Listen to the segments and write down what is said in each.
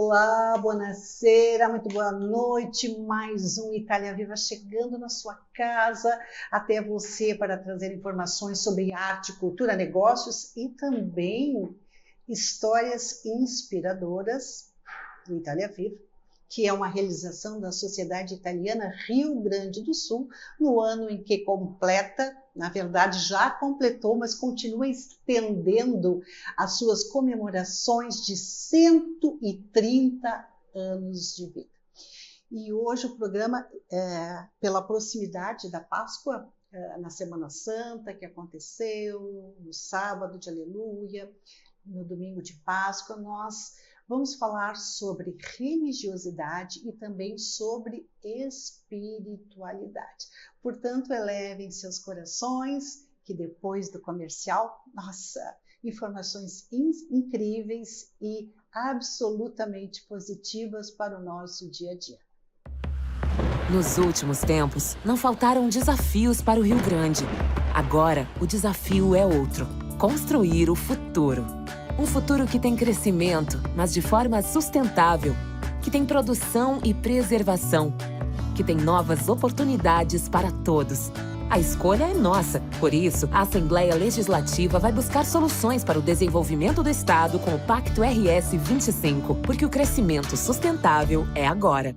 Olá, buonasera, muito boa noite. Mais um Itália Viva chegando na sua casa, até você para trazer informações sobre arte, cultura, negócios e também histórias inspiradoras do Itália Viva, que é uma realização da Sociedade Italiana Rio Grande do Sul, no ano em que completa, na verdade já completou, mas continua estendendo as suas comemorações de 130 anos de vida. E hoje o programa, pela proximidade da Páscoa, na Semana Santa, que aconteceu no sábado de Aleluia, no domingo de Páscoa, nós vamos falar sobre religiosidade e também sobre espiritualidade. Portanto, elevem seus corações, que depois do comercial, nossa, informações incríveis e absolutamente positivas para o nosso dia a dia. Nos últimos tempos, não faltaram desafios para o Rio Grande. Agora, o desafio é outro: construir o futuro. Um futuro que tem crescimento, mas de forma sustentável, que tem produção e preservação, que tem novas oportunidades para todos. A escolha é nossa. Por isso, a Assembleia Legislativa vai buscar soluções para o desenvolvimento do Estado com o Pacto RS 25, porque o crescimento sustentável é agora.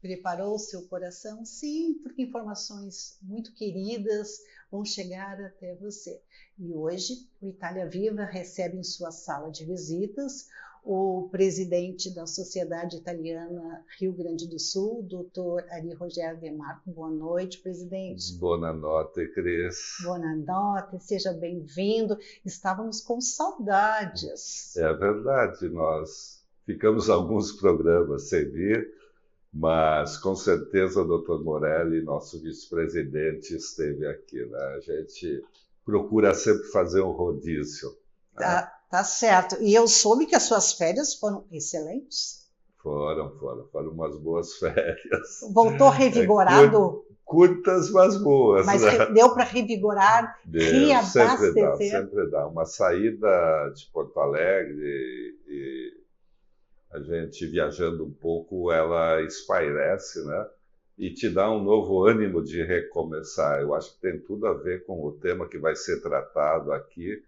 Preparou o seu coração? Sim, porque informações muito queridas vão chegar até você. E hoje, o Itália Viva recebe em sua sala de visitas o presidente da Sociedade Italiana Rio Grande do Sul, Dr. Ari Rogério De Marco. Boa noite, presidente. Boa noite, Cris. Boa noite, seja bem-vindo. Estávamos com saudades. É verdade, nós ficamos alguns programas sem vir, mas com certeza o Dr. Morelli, nosso vice-presidente, esteve aqui, né? A gente procura sempre fazer um rodízio. Né? Tá certo. E eu soube que as suas férias foram excelentes. Foram umas boas férias. Voltou revigorado? Curtas, mas boas. Mas né? Deu para revigorar, reabastecer? Sempre dá. Uma saída de Porto Alegre e a gente viajando um pouco, ela espairece, né? E te dá um novo ânimo de recomeçar. Eu acho que tem tudo a ver com o tema que vai ser tratado aqui.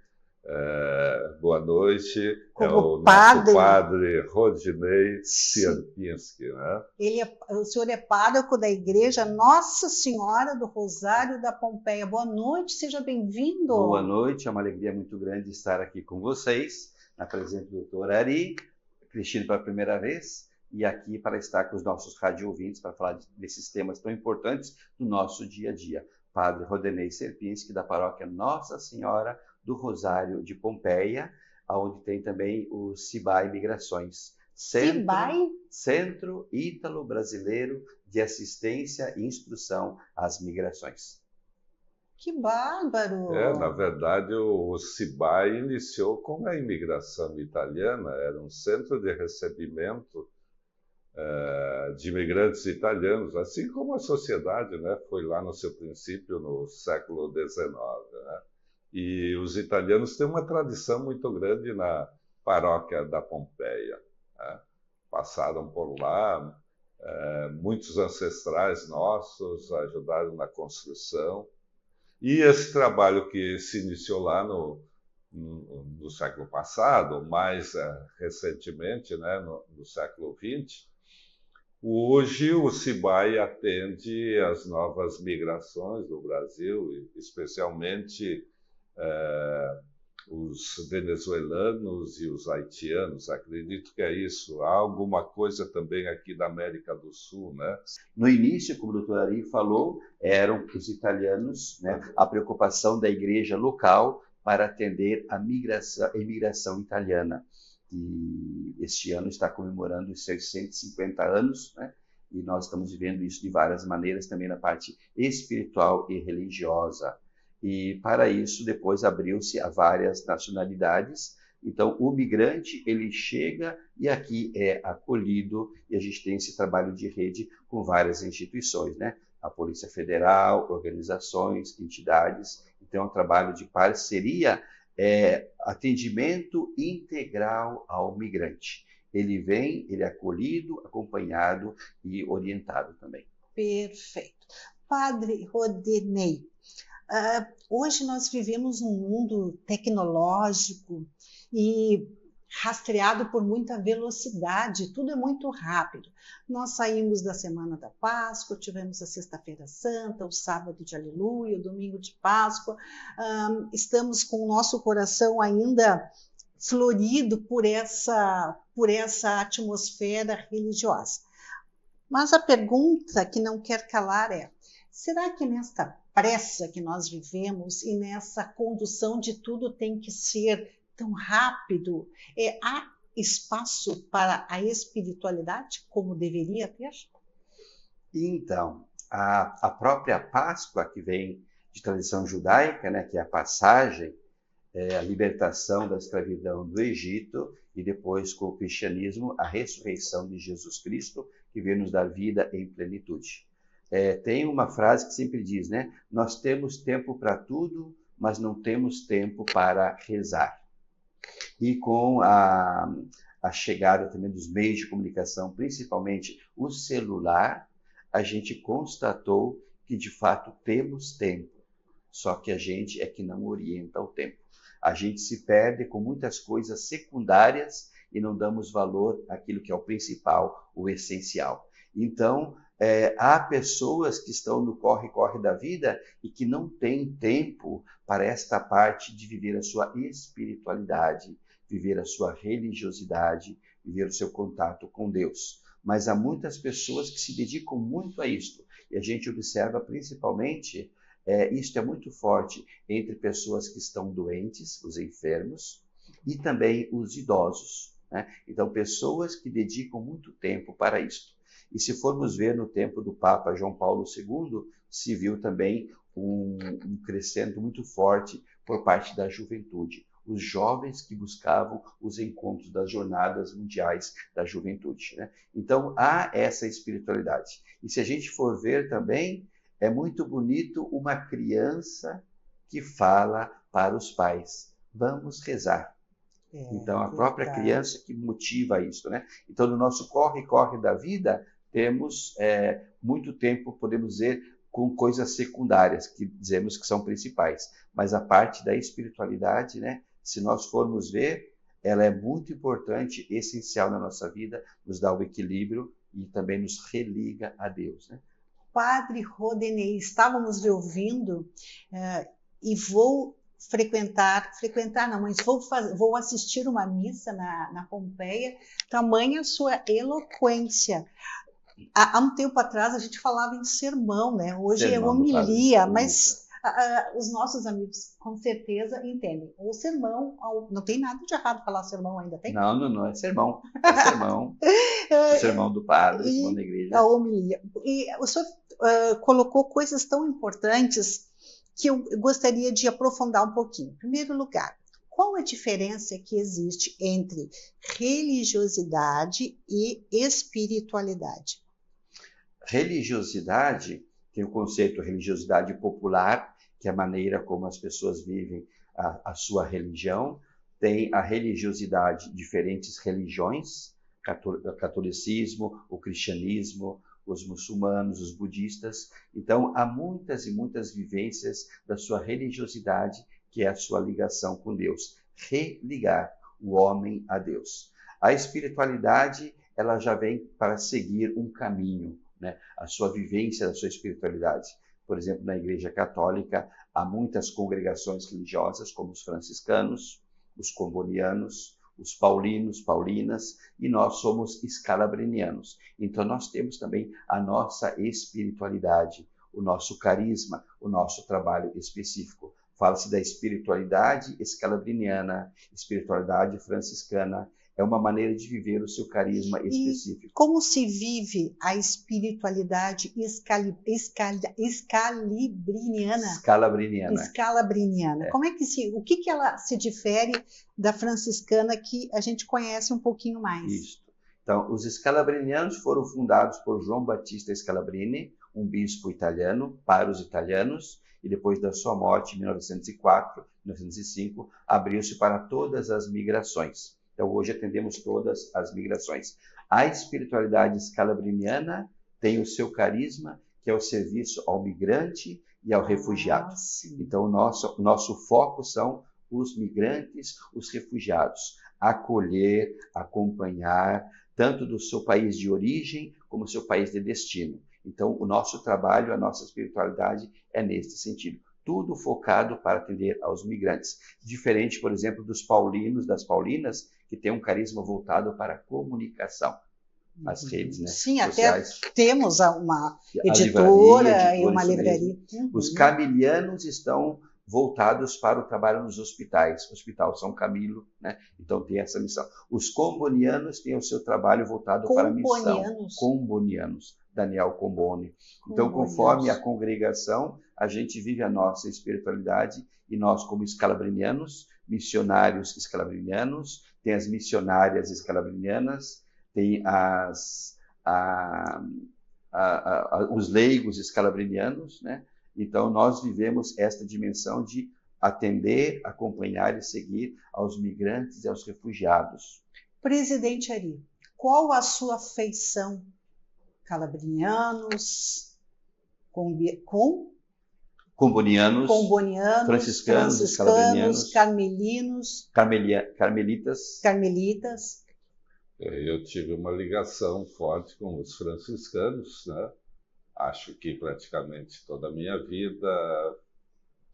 Boa noite. Como nosso padre Rodinei Sierpinski, né? O senhor é pároco da Igreja Nossa Senhora do Rosário da Pompeia. Boa noite, seja bem-vindo. Boa noite, é uma alegria muito grande estar aqui com vocês, na presença do Dr. Ari, Cristina pela primeira vez, e aqui para estar com os nossos rádio ouvintes para falar desses temas tão importantes do nosso dia a dia. Padre Rodinei Sierpinski, da paróquia Nossa Senhora do Rosário de Pompeia, onde tem também o CIBAI Migrações. Centro Ítalo-Brasileiro de Assistência e Instrução às Migrações. Que bárbaro! Na verdade, o CIBAI iniciou com a imigração italiana, era um centro de recebimento de imigrantes italianos, assim como a sociedade, né, foi lá no seu princípio, no século XIX. Né? E os italianos têm uma tradição muito grande na paróquia da Pompeia. Né? Passaram por lá, muitos ancestrais nossos ajudaram na construção. E esse trabalho que se iniciou lá no século passado, mais recentemente, né, no século XX, hoje o CIBAI atende as novas migrações do Brasil, especialmente os venezuelanos e os haitianos. Acredito que é isso. Há alguma coisa também aqui da América do Sul, né? No início, como o doutor Ari falou, eram os italianos, né, a preocupação da igreja local para atender a imigração italiana. e este ano está comemorando os seus 150 anos, né? E nós estamos vivendo isso de várias maneiras, também na parte espiritual e religiosa. E para isso, depois abriu-se a várias nacionalidades. Então, o migrante, ele chega e aqui é acolhido, e a gente tem esse trabalho de rede com várias instituições, né? A Polícia Federal, organizações, entidades. Então, é um trabalho de parceria, atendimento integral ao migrante. Ele vem, ele é acolhido, acompanhado e orientado também. Perfeito. Padre Rodinei, hoje nós vivemos um mundo tecnológico e rastreado por muita velocidade, tudo é muito rápido. Nós saímos da Semana da Páscoa, tivemos a Sexta-feira Santa, o Sábado de Aleluia, o Domingo de Páscoa, estamos com o nosso coração ainda florido por essa atmosfera religiosa. Mas a pergunta que não quer calar é: será que nesta pressa que nós vivemos e nessa condução de tudo tem que ser tão rápido, há espaço para a espiritualidade como deveria ter? Então, a própria Páscoa, que vem de tradição judaica, né, que é a passagem, a libertação da escravidão do Egito, e depois, com o cristianismo, a ressurreição de Jesus Cristo, que veio nos dar vida em plenitude. Tem uma frase que sempre diz, né? Nós temos tempo para tudo, mas não temos tempo para rezar. E com a chegada também dos meios de comunicação, principalmente o celular, a gente constatou que, de fato, temos tempo. Só que a gente é que não orienta o tempo. A gente se perde com muitas coisas secundárias e não damos valor àquilo que é o principal, o essencial. Então, há pessoas que estão no corre-corre da vida e que não têm tempo para esta parte de viver a sua espiritualidade, viver a sua religiosidade, viver o seu contato com Deus. Mas há muitas pessoas que se dedicam muito a isto. E a gente observa principalmente, isto é muito forte entre pessoas que estão doentes, os enfermos, e também os idosos, né? Então, pessoas que dedicam muito tempo para isto. E se formos ver no tempo do Papa João Paulo II, se viu também um crescimento muito forte por parte da juventude. Os jovens que buscavam os encontros das jornadas mundiais da juventude, né? Então, há essa espiritualidade. E se a gente for ver também, é muito bonito uma criança que fala para os pais: vamos rezar. Então, a própria criança que motiva isso, né? Então, no nosso corre-corre da vida, temos muito tempo, podemos dizer, com coisas secundárias, que dizemos que são principais. Mas a parte da espiritualidade, né? Se nós formos ver, ela é muito importante, essencial na nossa vida, nos dá o equilíbrio e também nos religa a Deus, né? Padre Rodinei, estávamos lhe ouvindo e vou vou assistir uma missa na Pompeia, tamanha sua eloquência. Há um tempo atrás a gente falava em sermão, né? Hoje sermão é homilia, mas os nossos amigos com certeza entendem. O sermão, não tem nada de errado falar sermão ainda, tem? Não, é sermão. É sermão. O sermão do padre, o sermão da igreja. A homilia. E o senhor colocou coisas tão importantes que eu gostaria de aprofundar um pouquinho. Em primeiro lugar, qual a diferença que existe entre religiosidade e espiritualidade? Religiosidade tem o conceito de religiosidade popular, que é a maneira como as pessoas vivem a sua religião. Tem a religiosidade de diferentes religiões, o catolicismo, o cristianismo, os muçulmanos, os budistas. Então, há muitas e muitas vivências da sua religiosidade, que é a sua ligação com Deus. Religar o homem a Deus. A espiritualidade, ela já vem para seguir um caminho, né? A sua vivência da sua espiritualidade. Por exemplo, na Igreja Católica, há muitas congregações religiosas, como os franciscanos, os combonianos, os paulinos, paulinas, e nós somos escalabrinianos. Então, nós temos também a nossa espiritualidade, o nosso carisma, o nosso trabalho específico. Fala-se da espiritualidade escalabriniana, espiritualidade franciscana. É uma maneira de viver o seu carisma específico. Como se vive a espiritualidade escalabriniana? É. Como é que o que ela se difere da franciscana que a gente conhece um pouquinho mais? Isso. Então, os escalabrinianos foram fundados por João Battista Scalabrini, um bispo italiano, para os italianos, e depois da sua morte, em 1904, 1905, abriu-se para todas as migrações. Então, hoje atendemos todas as migrações. A espiritualidade escalabriniana tem o seu carisma, que é o serviço ao migrante e ao refugiado. Então, o nosso foco são os migrantes, os refugiados. Acolher, acompanhar, tanto do seu país de origem como do seu país de destino. Então, o nosso trabalho, a nossa espiritualidade é nesse sentido. Tudo focado para atender aos migrantes. Diferente, por exemplo, dos paulinos, das paulinas, que tem um carisma voltado para a comunicação. As redes, né, sim, sociais. Até temos uma editora e uma livraria. Os camilianos estão voltados para o trabalho nos hospitais, Hospital São Camilo, né? Então tem essa missão. Os combonianos têm o seu trabalho voltado para a missão. Combonianos, Daniel Comboni. Então, conforme a congregação, a gente vive a nossa espiritualidade e nós, como escalabrinianos, missionários escalabrinianos, tem as missionárias escalabrinianas, tem os leigos escalabrinianos, né? Então, nós vivemos esta dimensão de atender, acompanhar e seguir aos migrantes e aos refugiados. Presidente Ari, qual a sua feição? Calabrinianos, combonianos, franciscanos, carmelinos, carmelitas. Eu tive uma ligação forte com os franciscanos, né? Acho que praticamente toda a minha vida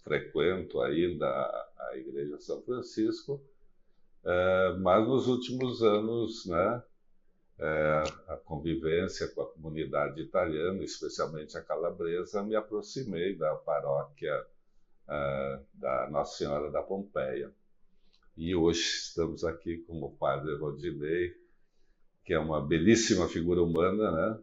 frequento ainda a Igreja São Francisco, mas nos últimos anos, né, a convivência com a comunidade italiana, especialmente a calabresa, me aproximei da paróquia da Nossa Senhora da Pompeia. E hoje estamos aqui com o padre Rodinei, que é uma belíssima figura humana, né?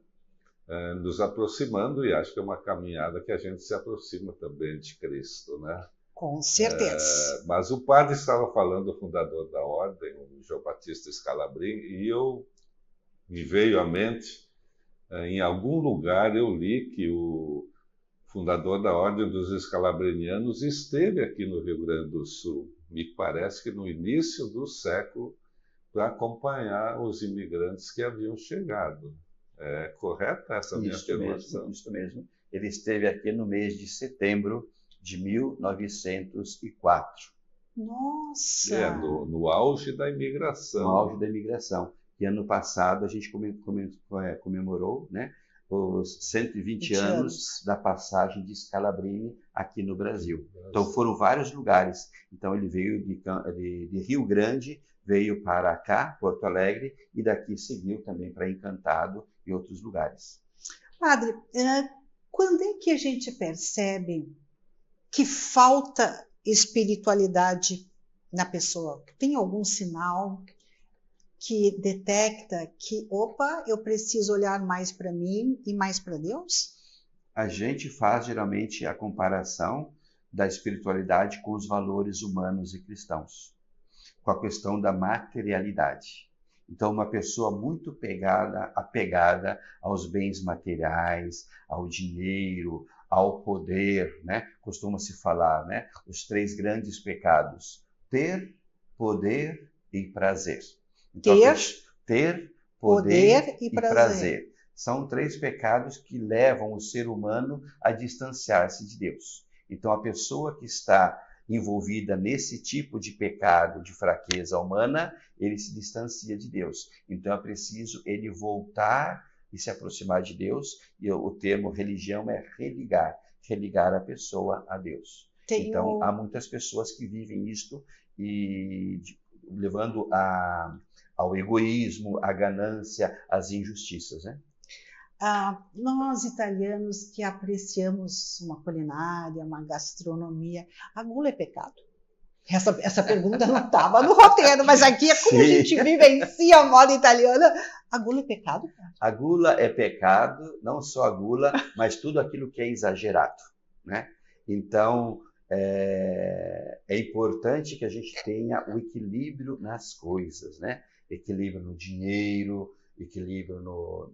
Nos aproximando, e acho que é uma caminhada que a gente se aproxima também de Cristo, né? Com certeza. Mas o padre estava falando, o fundador da ordem, o João Battista Scalabrini, e me veio à mente, em algum lugar eu li que o fundador da ordem dos escalabrinianos esteve aqui no Rio Grande do Sul, me parece que no início do século, para acompanhar os imigrantes que haviam chegado. É correta essa minha afirmação? Isso mesmo. Ele esteve aqui no mês de setembro de 1904. Nossa! No auge da imigração. No auge da imigração. E ano passado a gente comemorou, né, os 120 anos da passagem de Scalabrini aqui no Brasil. Então foram vários lugares. Então ele veio de Rio Grande, veio para cá, Porto Alegre, e daqui seguiu também para Encantado e outros lugares. Padre, quando é que a gente percebe que falta espiritualidade na pessoa? Tem algum sinal que detecta que, opa, eu preciso olhar mais para mim e mais para Deus? A gente faz geralmente a comparação da espiritualidade com os valores humanos e cristãos, com a questão da materialidade. Então, uma pessoa muito apegada aos bens materiais, ao dinheiro, ao poder, né? Costuma-se falar, né? Os 3 grandes pecados: ter, poder e prazer. Então, ter, poder e prazer. São 3 pecados que levam o ser humano a distanciar-se de Deus. Então, a pessoa que está envolvida nesse tipo de pecado, de fraqueza humana, ele se distancia de Deus. Então é preciso ele voltar e se aproximar de Deus, e o termo religião é religar a pessoa a Deus. Então há muitas pessoas que vivem isto e levando ao egoísmo, à ganância, às injustiças, né? Nós italianos que apreciamos uma culinária, uma gastronomia, a gula é pecado? Essa pergunta não estava no roteiro, mas aqui é como a gente vivencia a moda italiana. A gula é pecado? A gula é pecado, não só a gula, mas tudo aquilo que é exagerado, né? Então, é importante que a gente tenha o equilíbrio nas coisas, né? Equilíbrio no dinheiro, equilíbrio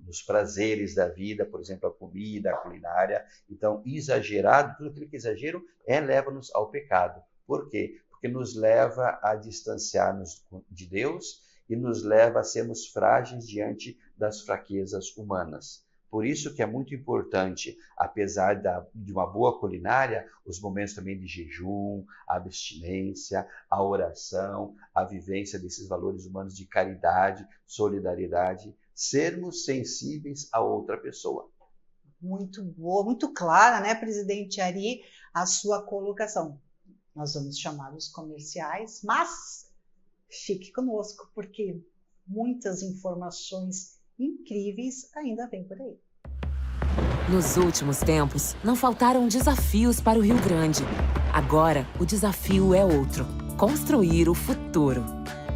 nos prazeres da vida, por exemplo, a comida, a culinária. Então, exagerado, tudo aquilo que é exagero leva-nos ao pecado. Por quê? Porque nos leva a distanciar-nos de Deus e nos leva a sermos frágeis diante das fraquezas humanas. Por isso que é muito importante, apesar de uma boa culinária, os momentos também de jejum, a abstinência, a oração, a vivência desses valores humanos de caridade, solidariedade, sermos sensíveis a outra pessoa. Muito boa, muito clara, né, presidente Ari, a sua colocação. Nós vamos chamar os comerciais, mas fique conosco, porque muitas informações incríveis ainda vêm por aí. Nos últimos tempos, não faltaram desafios para o Rio Grande. Agora, o desafio é outro: construir o futuro.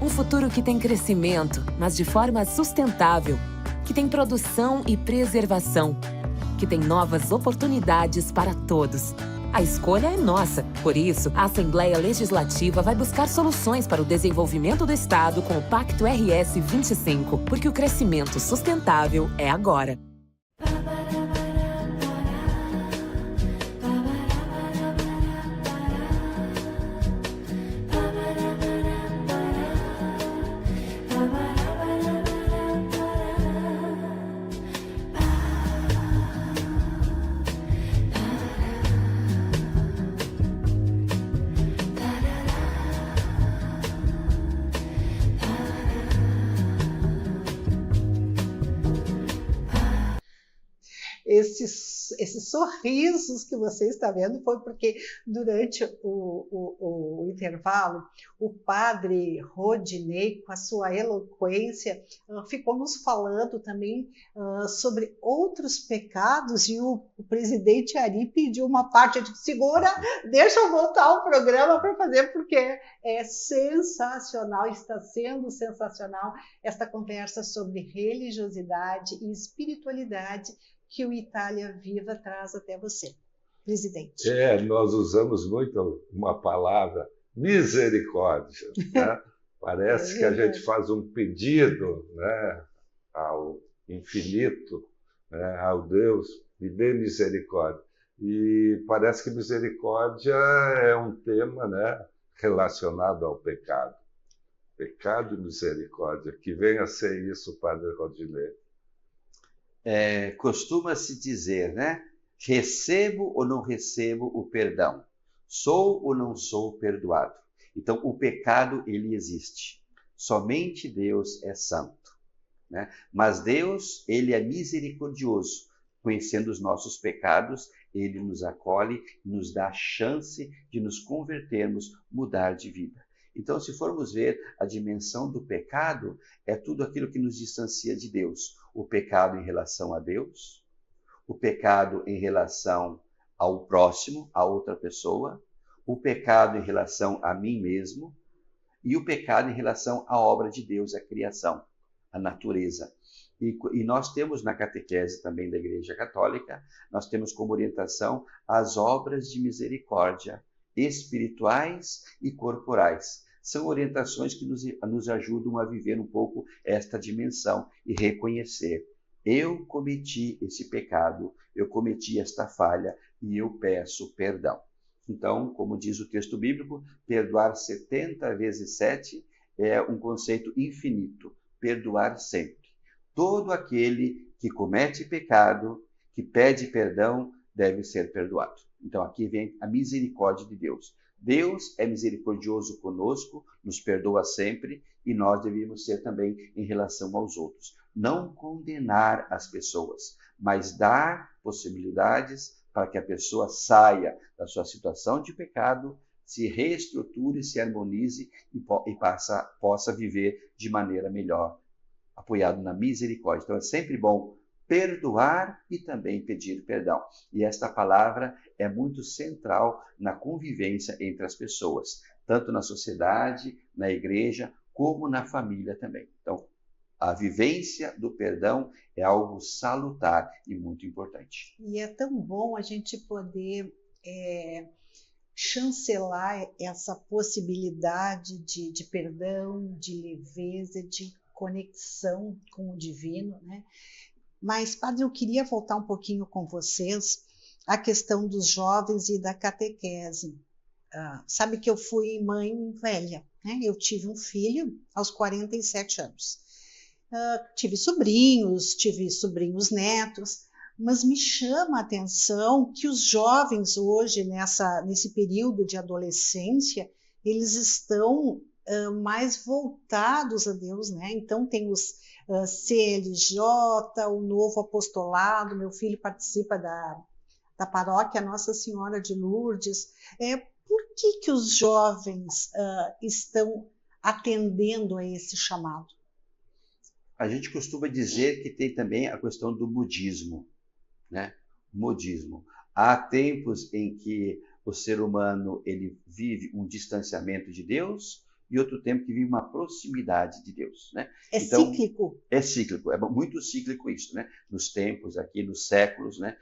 Um futuro que tem crescimento, mas de forma sustentável, que tem produção e preservação, que tem novas oportunidades para todos. A escolha é nossa. Por isso, a Assembleia Legislativa vai buscar soluções para o desenvolvimento do Estado com o Pacto RS 25, porque o crescimento sustentável é agora. Esses sorrisos que você está vendo foi porque durante o intervalo o padre Rodinei, com a sua eloquência, ficou nos falando também sobre outros pecados, e o presidente Ari pediu uma parte de segura, deixa eu voltar o programa para fazer, porque é sensacional, está sendo sensacional esta conversa sobre religiosidade e espiritualidade que o Itália Viva traz até você, presidente. Nós usamos muito uma palavra, misericórdia, né? Parece que a gente faz um pedido, né, ao infinito, né, ao Deus, me dê misericórdia. E parece que misericórdia é um tema, né, relacionado ao pecado. Pecado e misericórdia, que venha a ser isso, Padre Rodinei. Costuma-se dizer, né? Recebo ou não recebo o perdão? Sou ou não sou perdoado? Então, o pecado, ele existe. Somente Deus é santo, né? Mas Deus, ele é misericordioso. Conhecendo os nossos pecados, ele nos acolhe, nos dá a chance de nos convertermos, mudar de vida. Então, se formos ver a dimensão do pecado, é tudo aquilo que nos distancia de Deus. O pecado em relação a Deus, o pecado em relação ao próximo, a outra pessoa, o pecado em relação a mim mesmo e o pecado em relação à obra de Deus, a criação, a natureza. E nós temos na catequese também da Igreja Católica, nós temos como orientação as obras de misericórdia, espirituais e corporais. São orientações que nos ajudam a viver um pouco esta dimensão e reconhecer: eu cometi esse pecado, eu cometi esta falha e eu peço perdão. Então, como diz o texto bíblico, perdoar 70 vezes 7 é um conceito infinito, perdoar sempre. Todo aquele que comete pecado, que pede perdão, deve ser perdoado. Então, aqui vem a misericórdia de Deus. Deus é misericordioso conosco, nos perdoa sempre, e nós devemos ser também em relação aos outros. Não condenar as pessoas, mas dar possibilidades para que a pessoa saia da sua situação de pecado, se reestruture, se harmonize e possa viver de maneira melhor, apoiado na misericórdia. Então é sempre bom perdoar e também pedir perdão. E esta palavra é muito central na convivência entre as pessoas, tanto na sociedade, na igreja, como na família também. Então, a vivência do perdão é algo salutar e muito importante. E é tão bom a gente poder chancelar essa possibilidade de perdão, de leveza, de conexão com o divino, né? Mas, padre, eu queria voltar um pouquinho com vocês à questão dos jovens e da catequese. Sabe que eu fui mãe velha, né? Eu tive um filho aos 47 anos. Tive sobrinhos netos, mas me chama a atenção que os jovens hoje, nesse período de adolescência, eles estão mais voltados a Deus, né? Então tem os CLJ, o novo apostolado, meu filho participa da paróquia Nossa Senhora de Lourdes. Por que os jovens estão atendendo a esse chamado? A gente costuma dizer que tem também a questão do modismo, né? Modismo. Há tempos em que o ser humano ele vive um distanciamento de Deus e outro tempo que vive uma proximidade de Deus, né? Então, cíclico? É cíclico, é muito cíclico isso, né? Nos tempos aqui, nos séculos, né?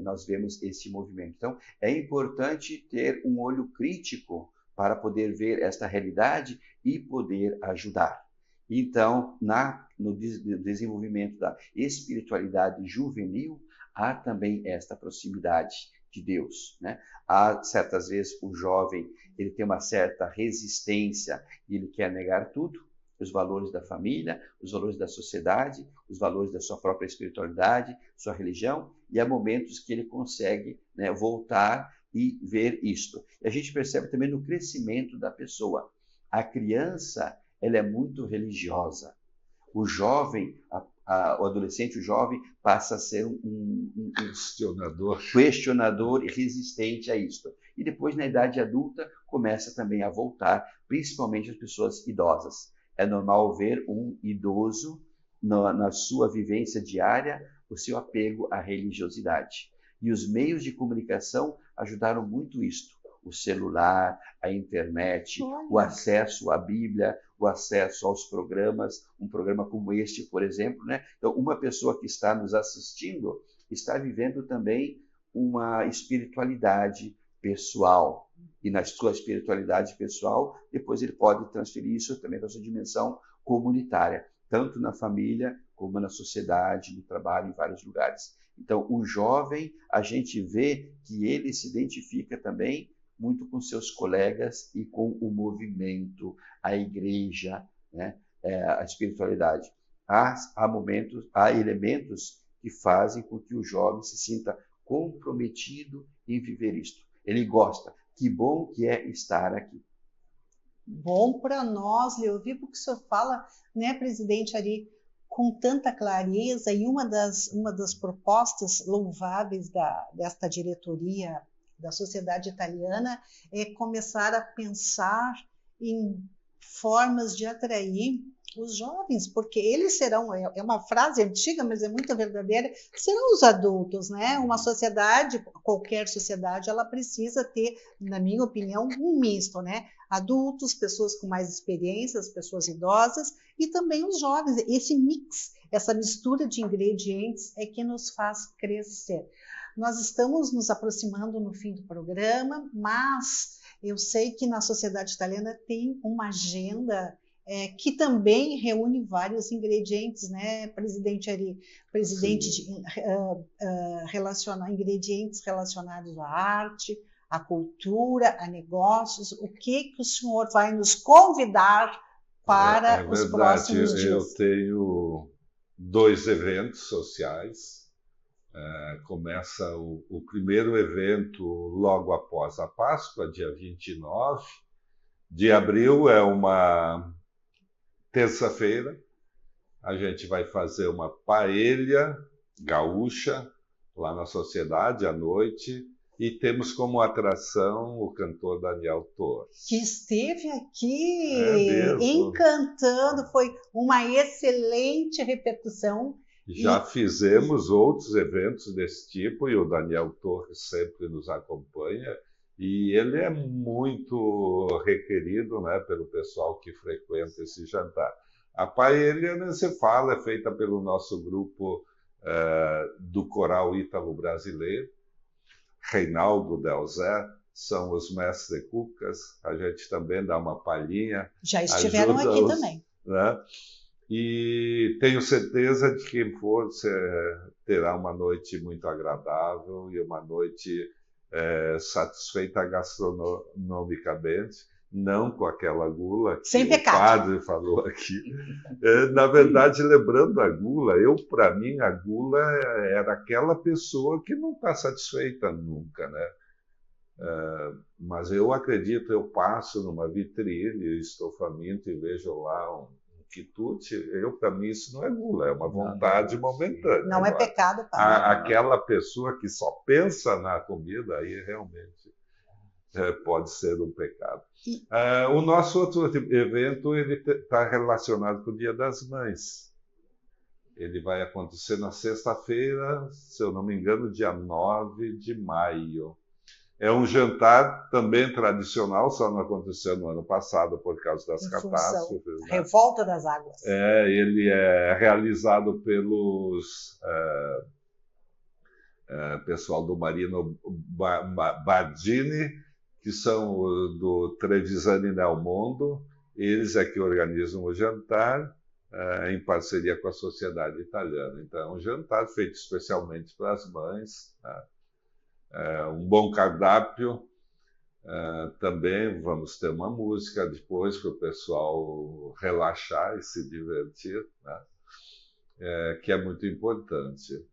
Nós vemos esse movimento. Então, é importante ter um olho crítico para poder ver esta realidade e poder ajudar. Então, no desenvolvimento da espiritualidade juvenil, há também esta proximidade de Deus, né? Há certas vezes o jovem ele tem uma certa resistência e ele quer negar tudo, os valores da família, os valores da sociedade, os valores da sua própria espiritualidade, sua religião, e há momentos que ele consegue, né, voltar e ver isto. E a gente percebe também no crescimento da pessoa. A criança ela é muito religiosa. O jovem, o adolescente, o jovem, passa a ser um questionador e resistente a isto. E depois, na idade adulta, começa também a voltar, principalmente as pessoas idosas. É normal ver um idoso, na sua vivência diária, o seu apego à religiosidade. E os meios de comunicação ajudaram muito isto. O celular, a internet, o acesso à Bíblia, o acesso aos programas, um programa como este, por exemplo, né? Então, uma pessoa que está nos assistindo está vivendo também uma espiritualidade pessoal. E na sua espiritualidade pessoal, depois ele pode transferir isso também para a sua dimensão comunitária, tanto na família como na sociedade, no trabalho, em vários lugares. Então, o jovem, a gente vê que ele se identifica também muito com seus colegas e com o movimento, a igreja, né? A espiritualidade. Há momentos, há elementos que fazem com que o jovem se sinta comprometido em viver isto. Ele gosta. Que bom que é estar aqui. Bom para nós, Leovi, porque o senhor fala, né, presidente Ari, com tanta clareza, e uma das propostas louváveis desta diretoria da sociedade italiana é começar a pensar em formas de atrair os jovens, porque eles serão, é uma frase antiga, mas é muito verdadeira, serão os adultos, né? Uma sociedade, qualquer sociedade, ela precisa ter, na minha opinião, um misto, né? Adultos, pessoas com mais experiências, pessoas idosas e também os jovens. Esse mix, essa mistura de ingredientes é que nos faz crescer. Nós estamos nos aproximando no fim do programa, mas eu sei que na sociedade italiana tem uma agenda que também reúne vários ingredientes, né, presidente Ari? Ingredientes relacionados à arte, à cultura, a negócios. O que o senhor vai nos convidar para os próximos dias? Eu tenho 2 eventos sociais. Começa o primeiro evento logo após a Páscoa, dia 29 de abril, é uma terça-feira. A gente vai fazer uma paella gaúcha lá na sociedade à noite e temos como atração o cantor Daniel Torres. Que esteve aqui encantando, foi uma excelente repercussão. Já fizemos outros eventos desse tipo e o Daniel Torres sempre nos acompanha e ele é muito requerido, né, pelo pessoal que frequenta esse jantar. A paella, nem se fala, é feita pelo nosso grupo do Coral Ítalo Brasileiro, Reinaldo Delzé, são os mestres cucas, a gente também dá uma palhinha. Já estiveram aqui também. Né? E tenho certeza de que quem for terá uma noite muito agradável e uma noite satisfeita gastronomicamente, não com aquela gula que sem o pecado. Padre falou aqui. Na verdade, lembrando a gula, para mim, a gula era aquela pessoa que não está satisfeita nunca, né? Mas eu acredito, eu passo numa vitrine, estou faminto e vejo lá um quitute, para mim isso não é gula, é uma vontade momentânea. Não é pecado, aquela pessoa que só pensa na comida, aí realmente pode ser um pecado. O nosso outro evento está relacionado com o Dia das Mães. Ele vai acontecer na sexta-feira, se eu não me engano, dia 9 de maio. É um jantar também tradicional, só não aconteceu no ano passado por causa das catástrofes. Né? Revolta das águas. Ele é realizado pelos pessoal do Marino Bardini, que são do Trevisani Nelmondo. Eles é que organizam o jantar em parceria com a Sociedade Italiana. Então, é um jantar feito especialmente para as mães, né? Um bom cardápio, também vamos ter uma música depois para o pessoal relaxar e se divertir, né? Que é muito importante.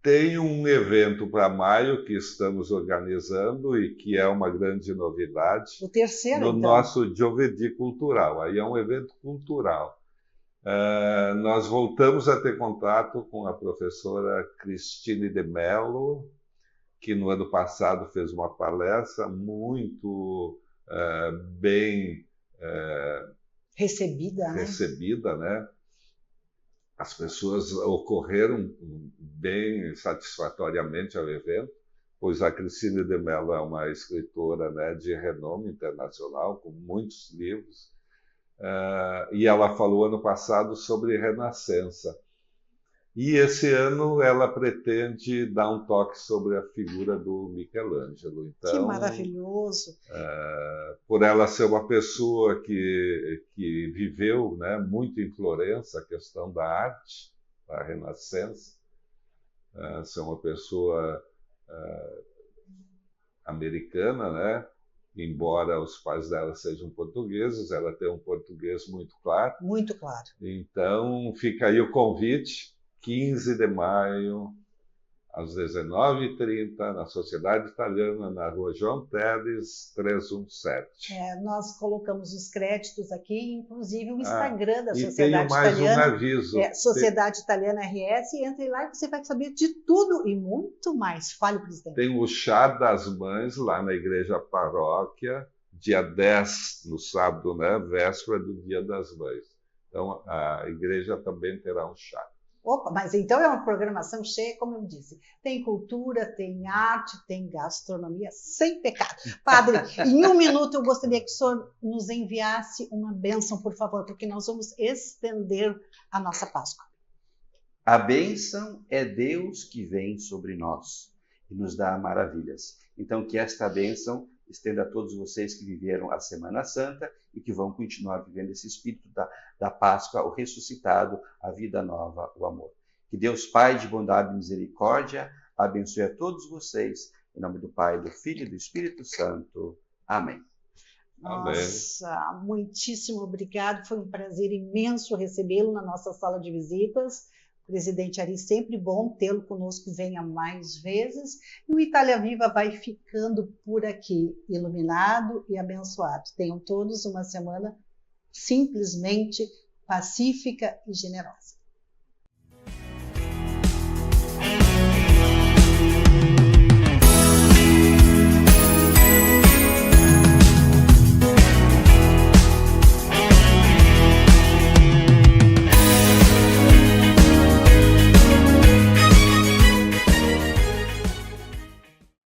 Tem um evento para maio que estamos organizando e que é uma grande novidade. O terceiro, no então. Nosso Giovedì Cultural. Aí é um evento cultural. Nós voltamos a ter contato com a professora Cristine de Mello, que no ano passado fez uma palestra muito bem recebida, né? As pessoas ocorreram bem satisfatoriamente ao evento, pois a Cristine de Mello é uma escritora, né, de renome internacional, com muitos livros. E ela falou ano passado sobre Renascença. E esse ano ela pretende dar um toque sobre a figura do Michelangelo. Então, que maravilhoso! Por ela ser uma pessoa que viveu, né, muito em Florença a questão da arte, da Renascença, ser uma pessoa americana, né? Embora os pais dela sejam portugueses, ela tem um português muito claro. Muito claro. Então, fica aí o convite, 15 de maio, às 19h30, na Sociedade Italiana, na rua João Teles, 317. Nós colocamos os créditos aqui, inclusive o Instagram da Sociedade Italiana. E tenho mais um aviso. Sociedade Italiana RS, entre lá e você vai saber de tudo e muito mais. Fale, presidente. Tem o Chá das Mães, lá na Igreja Paróquia, dia 10, no sábado, né, véspera do Dia das Mães. Então, a igreja também terá um chá. Opa, mas então é uma programação cheia, como eu disse. Tem cultura, tem arte, tem gastronomia, sem pecado. Padre, em 1 minuto eu gostaria que o senhor nos enviasse uma bênção, por favor, porque nós vamos estender a nossa Páscoa. A bênção é Deus que vem sobre nós e nos dá maravilhas. Então, que esta bênção estenda a todos vocês que viveram a Semana Santa e que vão continuar vivendo esse espírito da Páscoa, o ressuscitado, a vida nova, o amor. Que Deus Pai de bondade e misericórdia abençoe a todos vocês, em nome do Pai, do Filho e do Espírito Santo. Amém. Nossa, muitíssimo obrigado. Foi um prazer imenso recebê-lo na nossa sala de visitas. Presidente Ari, sempre bom tê-lo conosco, venha mais vezes. E o Itália Viva vai ficando por aqui, iluminado e abençoado. Tenham todos uma semana simplesmente pacífica e generosa.